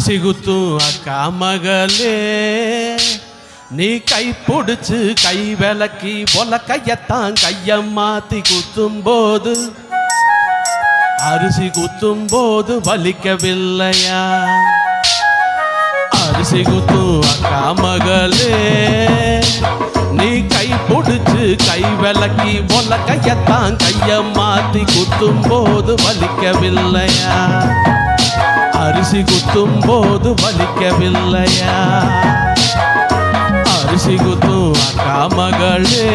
அரிசி குத்தும் அக்கா மகளே, நீ கை பிடிச்சு கை விளக்கி பொல கையத்தான் கைய மாத்தி குத்தும் போது, அரிசி குத்தும் போது வலிக்கவில்லையா? அரிசி குத்தும் அக்கா மகளே, நீ கை பிடிச்சு கை விளக்கி பொல கையத்தான் கைய மாத்தி குத்தும் போது வலிக்கவில்லையா? அரிசி குத்தும் போது வலிக்கவில்லையா? அரிசி குத்தும் அக்கா மகளே.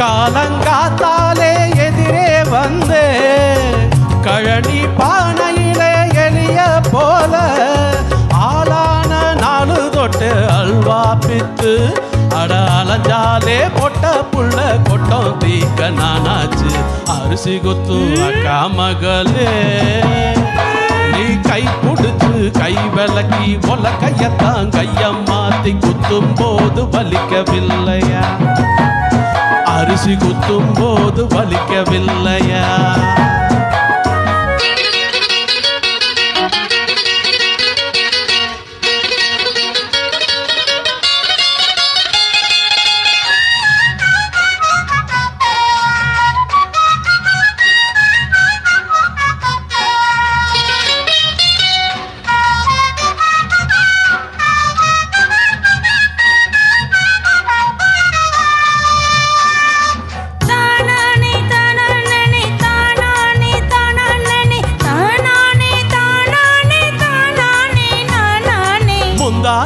காலங்காத்தாலே எதிரே வந்தே கழனி பானையிலே எளிய போல ஆளான நாலு தொட்டு அல்வா பித்து அட அலஞ்சாலே பொட்ட புள்ள கொட்டம் தீக்க நானாச்சு. அரிசி குத்தும் அக்கா மகளே, நீ கை பிடிச்சு கை விளக்கி பொல கையத்தான் கைய மாத்தி குத்தும் போது வலிக்கவில்லையா? அரிசி குத்தும் போது வலிக்கவில்லையா?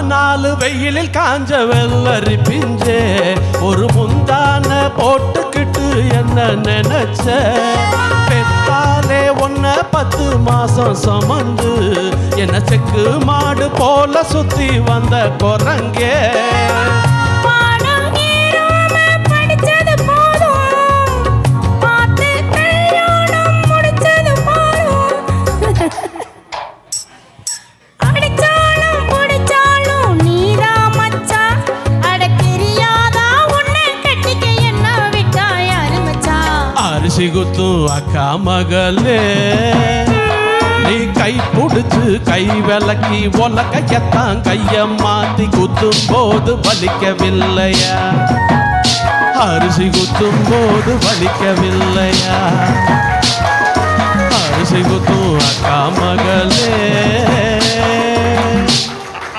நாலு வெயிலில் காஞ்ச வெள்ளரி பிஞ்சே ஒரு முந்தான போட்டுக்கிட்டு என்ன நினைச்ச? பெத்தாலே ஒன்ன 10 மாசம் சுமந்து என்ன செக்கு மாடு போல சுத்தி வந்த குரங்கே. அரிசி குத்தும் அக்கா மகளே, நீ கை பிடிச்சு கை விளக்கி பொல கையத்தான் கைய மாத்தி குத்தும் போது வலிக்கவில்லையா? அரிசி குத்தும் போது வலிக்கவில்லையா? அரிசி குத்தும் அக்கா மகளே.